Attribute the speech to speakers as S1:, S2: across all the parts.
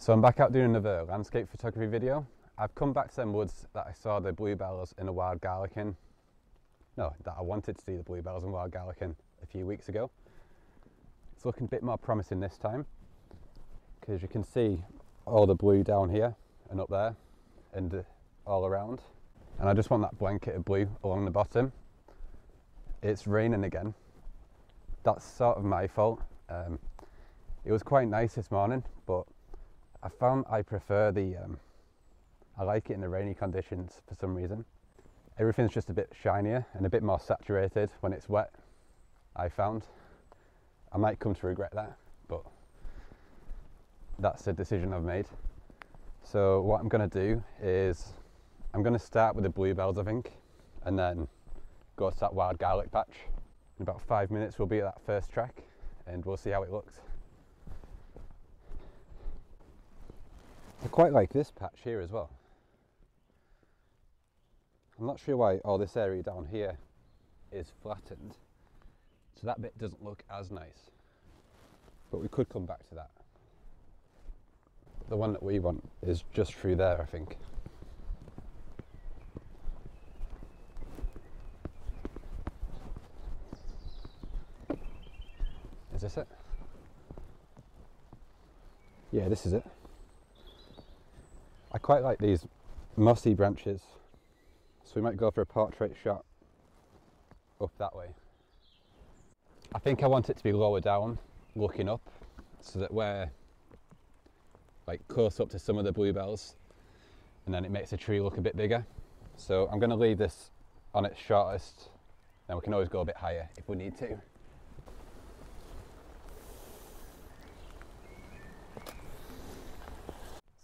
S1: So I'm back out doing another landscape photography video. I've come back to them woods that I saw the bluebells and the wild garlic in. No, that I wanted to see the bluebells and wild garlic in a few weeks ago. It's looking a bit more promising this time because you can see all the blue down here and up there and all around. And I just want that blanket of blue along the bottom. It's raining again. That's sort of my fault. It was quite nice this morning, but I found I prefer I like it in the rainy conditions for some reason. Everything's just a bit shinier and a bit more saturated when it's wet, I found. I might come to regret that, but that's a decision I've made. So what I'm going to do is I'm going to start with the bluebells, I think, and then go to that wild garlic patch. In about 5 minutes we'll be at that first track and we'll see how it looks. I quite like this patch here as well. I'm not sure why all this area down here is flattened, so that bit doesn't look as nice, but we could come back to that. The one that we want is just through there, I think. Is this it? Yeah, this is it. I quite like these mossy branches, so we might go for a portrait shot up that way. I think I want it to be lower down, looking up, so that we're like close up to some of the bluebells, and then it makes the tree look a bit bigger. So I'm going to leave this on its shortest, and we can always go a bit higher if we need to.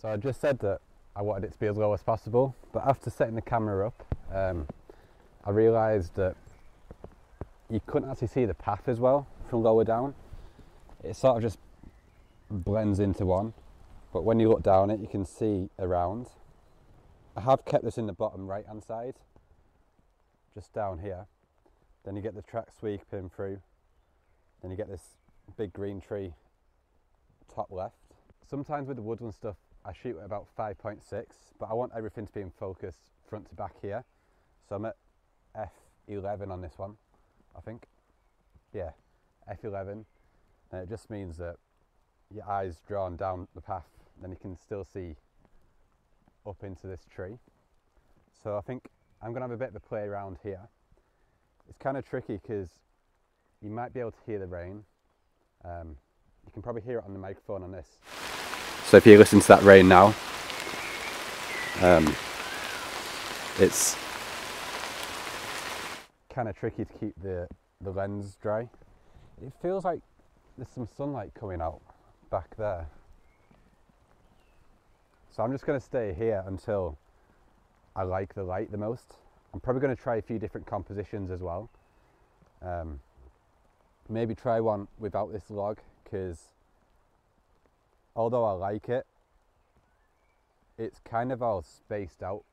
S1: So I just said that I wanted it to be as low as possible, but after setting the camera up, I realised that you couldn't actually see the path as well from lower down. It sort of just blends into one, but when you look down it you can see around. I have kept this in the bottom right hand side, just down here. Then you get the track sweeping through, then you get this big green tree top left. Sometimes with the woodland stuff I shoot at about 5.6, but I want everything to be in focus front to back here. So I'm at f11 on this one, I think. Yeah, f11. And it just means that your eye's drawn down the path, then you can still see up into this tree. So I think I'm going to have a bit of a play around here. It's kind of tricky because you might be able to hear the rain. You can probably hear it on the microphone on this. So if you listen to that rain now, it's kind of tricky to keep the lens dry. It feels like there's some sunlight coming out back there. So I'm just going to stay here until I like the light the most. I'm probably going to try a few different compositions as well. Maybe try one without this log, because although I like it, it's kind of all spaced out.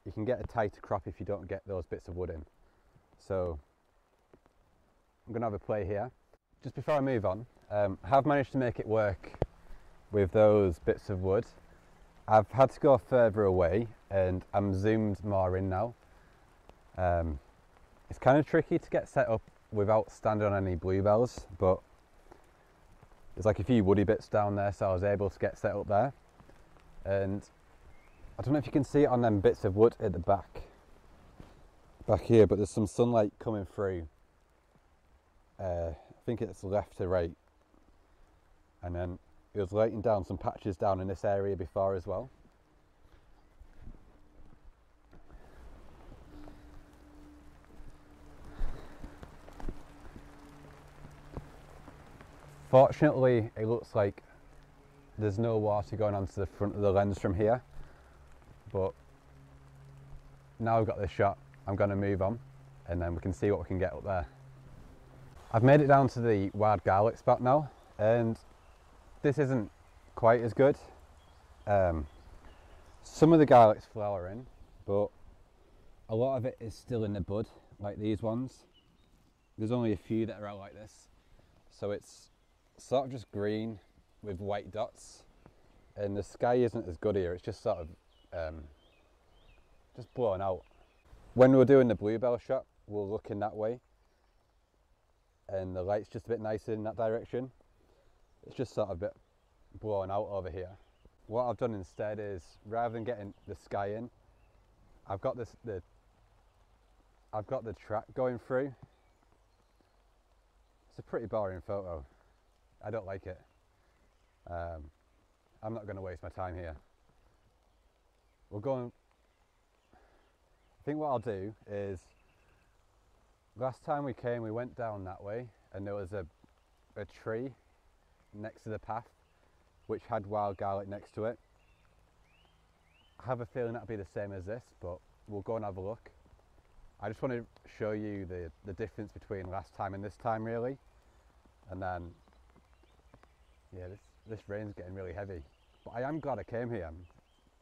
S1: You can get a tighter crop if you don't get those bits of wood in. So I'm going to have a play here. Just before I move on, I have managed to make it work with those bits of wood. I've had to go further away and I'm zoomed more in now. It's kind of tricky to get set up without standing on any bluebells, but there's like a few woody bits down there, so I was able to get set up there. And I don't know if you can see it on them bits of wood at the back here, but there's some sunlight coming through. I think it's left to right, and then it was lighting down some patches down in this area before as well. Fortunately, it looks like there's no water going onto the front of the lens from here, but now I've got this shot, I'm going to move on and then we can see what we can get up there. I've made it down to the wild garlic spot now, and this isn't quite as good. Some of the garlic's flowering, but a lot of it is still in the bud, like these ones. There's only a few that are out like this, so it's sort of just green with white dots, and the sky isn't as good here. It's just sort of just blown out. When we're doing the bluebell shot, we're looking that way, and the light's just a bit nicer in that direction. It's just sort of a bit blown out over here. What I've done instead is, rather than getting the sky in, I've got the track going through. It's a pretty boring photo. I don't like it. I'm not going to waste my time here. I think what I'll do is, last time we came, we went down that way, and there was a tree next to the path which had wild garlic next to it. I have a feeling that'll be the same as this, but we'll go and have a look. I just want to show you the difference between last time and this time, really. And then, yeah, this rain's getting really heavy. But I am glad I came here.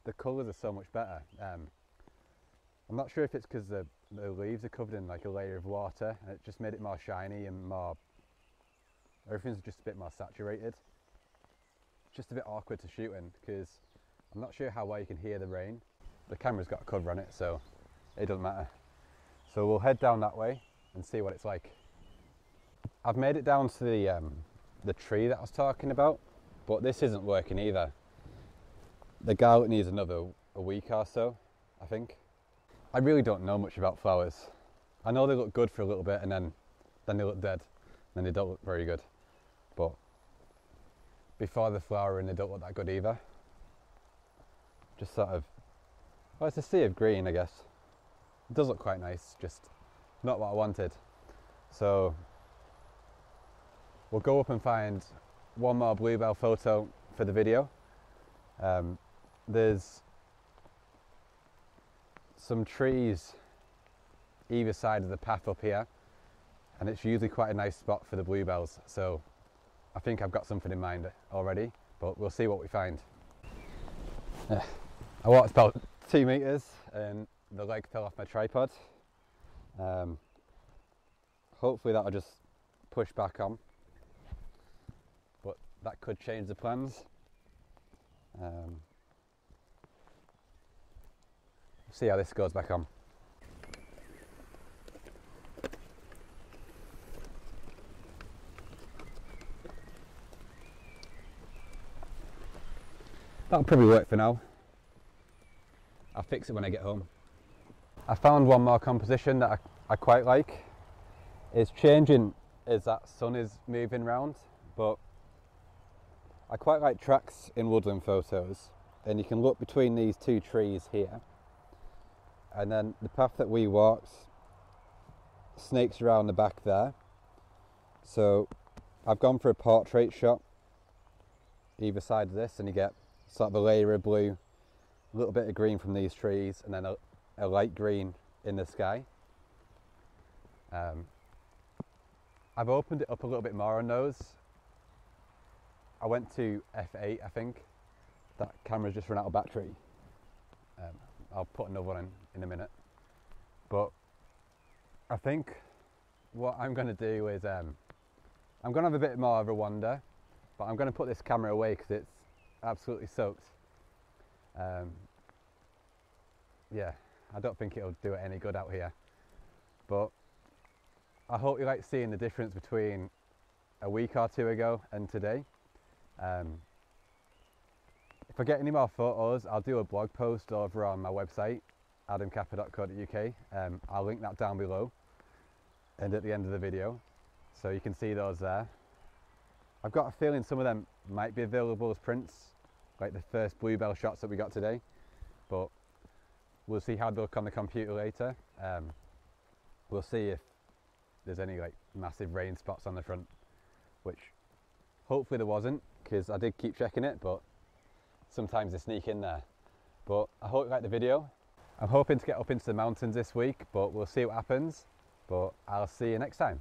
S1: The colours are so much better. I'm not sure if it's because the leaves are covered in like a layer of water, and it just made it more shiny and more, everything's just a bit more saturated. It's just a bit awkward to shoot in, because I'm not sure how well you can hear the rain. The camera's got a cover on it, so it doesn't matter. So we'll head down that way and see what it's like. I've made it down to the tree that I was talking about, but this isn't working either. The garlic needs a week or so, I think. I really don't know much about flowers. I know they look good for a little bit, and then they look dead, and then they don't look very good. But before the flowering, they don't look that good either. Just sort of, well, it's a sea of green, I guess. It does look quite nice, just not what I wanted. So we'll go up and find one more bluebell photo for the video. There's some trees either side of the path up here, and it's usually quite a nice spot for the bluebells, so I think I've got something in mind already, but we'll see what we find. I walked about 2 meters and the leg fell off my tripod. Hopefully that'll just push back on, but that could change the plans. See how this goes back on. That'll probably work for now. I'll fix it when I get home. I found one more composition that I quite like. It's changing as that sun is moving round, but I quite like tracks in woodland photos, and you can look between these two trees here, and then the path that we walked snakes around the back there. So I've gone for a portrait shot either side of this, and you get sort of a layer of blue, a little bit of green from these trees, and then a light green in the sky. I've opened it up a little bit more on those. I went to f8, I think. That camera's just run out of battery. I'll put another one in a minute. But I think what I'm going to do is I'm going to have a bit more of a wander, but I'm going to put this camera away because it's absolutely soaked. Yeah, I don't think it'll do it any good out here, but I hope you like seeing the difference between a week or two ago and today. If I get any more photos, I'll do a blog post over on my website, adamkappa.co.uk. I'll link that down below and at the end of the video, so you can see those there. I've got a feeling some of them might be available as prints, like the first bluebell shots that we got today, but we'll see how they look on the computer later. We'll see if there's any like massive rain spots on the front, which hopefully there wasn't, because I did keep checking it, but sometimes they sneak in there. But I hope you like the video. I'm hoping to get up into the mountains this week, but we'll see what happens. But I'll see you next time.